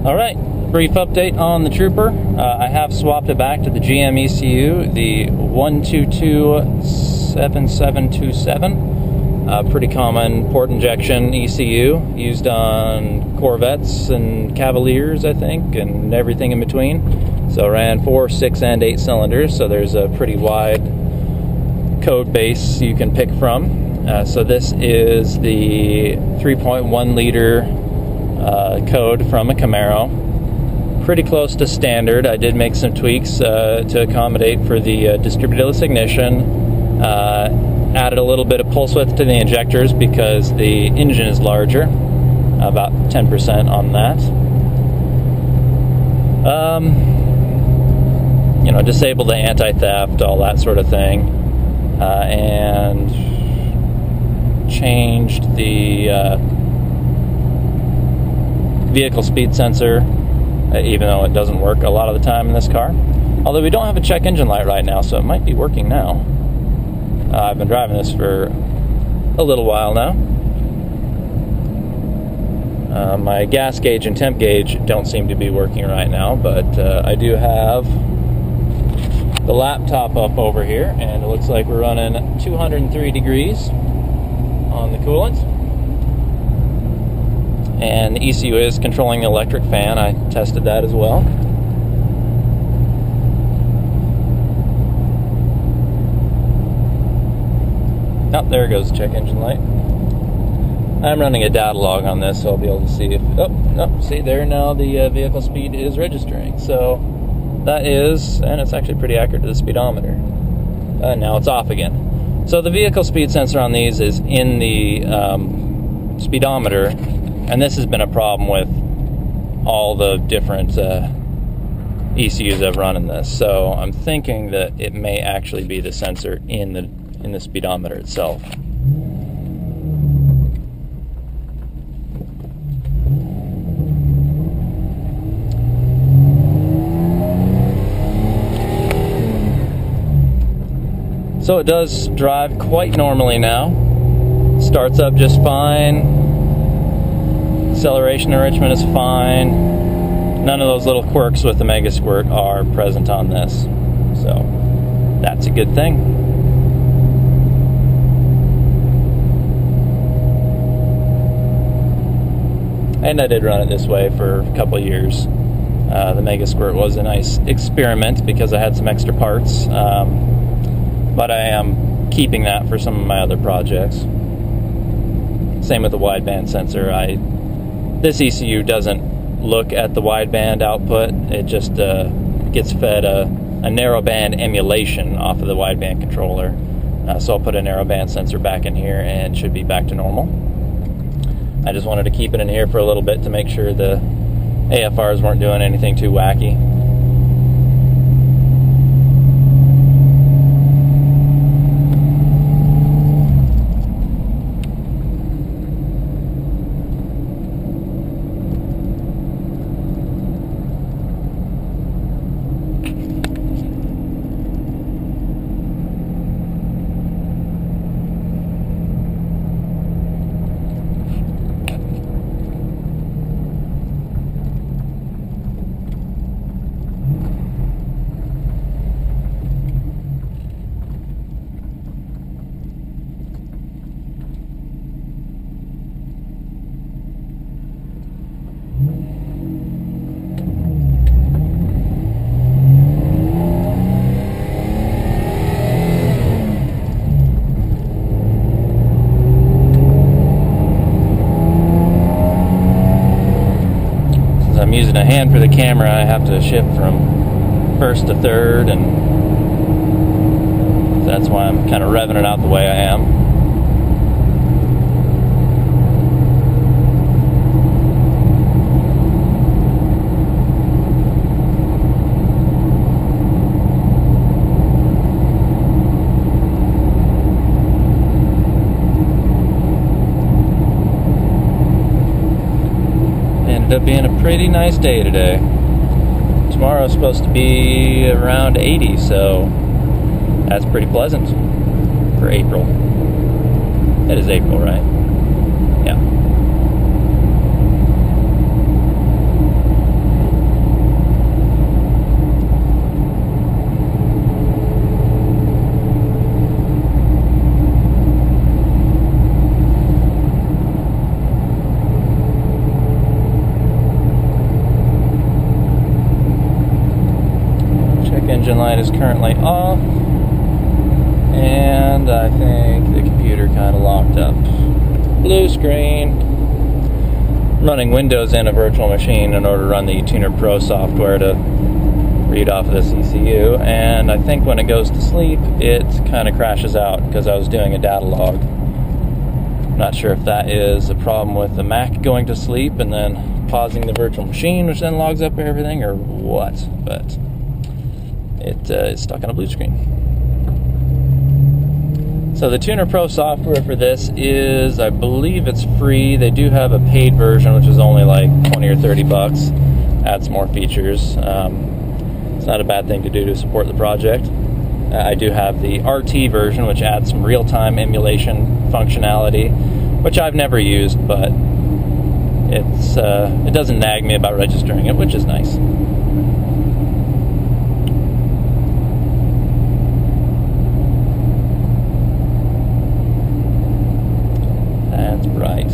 Alright, brief update on the Trooper. I have swapped it back to the GM ECU, the 1227727. Pretty common port injection ECU, used on Corvettes and Cavaliers, I think, and everything in between. So ran 4, 6, and 8 cylinders, so there's a pretty wide code base you can pick from. So this is the 3.1 liter code from a Camaro. Pretty close to standard. I did make some tweaks to accommodate for the distributorless ignition. Added a little bit of pulse width to the injectors because the engine is larger, about 10% on that. Disabled the anti-theft, all that sort of thing, and changed the vehicle speed sensor, even though it doesn't work a lot of the time in this car. Although we don't have a check engine light right now, so it might be working now. I've been driving this for a little while now. My gas gauge and temp gauge don't seem to be working right now, but I do have the laptop up over here, and it looks like we're running 203 degrees on the coolant. And the ECU is controlling the electric fan. I tested that as well. Oh, there goes the check engine light. I'm running a data log on this, so I'll be able to see if... see there now the vehicle speed is registering. So that is, and it's actually pretty accurate to the speedometer. Now it's off again. So the vehicle speed sensor on these is in the speedometer, and this has been a problem with all the different ECUs I've run in this. So I'm thinking that it may actually be the sensor in the speedometer itself. So it does drive quite normally now. Starts up just fine. Acceleration enrichment is fine. None of those little quirks with the Mega Squirt are present on this. So that's a good thing. And I did run it this way for a couple of years. The Mega Squirt was a nice experiment because I had some extra parts. But I am keeping that for some of my other projects. Same with the wideband sensor. This ECU doesn't look at the wideband output. It just gets fed a narrowband emulation off of the wideband controller. So I'll put a narrowband sensor back in here and it should be back to normal. I just wanted to keep it in here for a little bit to make sure the AFRs weren't doing anything too wacky. I'm using a hand for the camera, I have to shift from first to third, and that's why I'm kind of revving it out the way I am. Ended up being a pretty nice day today. Tomorrow's supposed to be around 80, so that's pretty pleasant for April. It is April, right? Yeah. light is currently off, and I think the computer kind of locked up. Blue screen. I'm running Windows in a virtual machine in order to run the Tuner Pro software to read off of this ECU, and I think when it goes to sleep, it kind of crashes out because I was doing a data log. Not sure if that is a problem with the Mac going to sleep and then pausing the virtual machine, which then logs up everything, or what, but it is stuck on a blue screen. So the Tuner Pro software for this is, I believe it's free. They do have a paid version, which is only like 20 or 30 bucks. Adds more features. It's not a bad thing to do to support the project. I do have the RT version, which adds some real-time emulation functionality, which I've never used, but it doesn't nag me about registering it, which is nice. That's bright.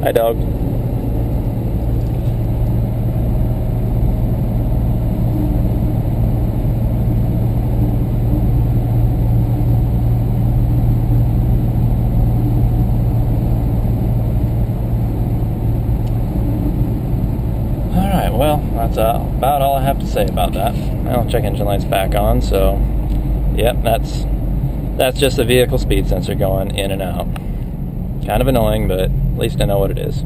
Hi, dog. Well, that's about all I have to say about that. Well, check engine light's back on, so yep, that's just the vehicle speed sensor going in and out. Kind of annoying, but at least I know what it is.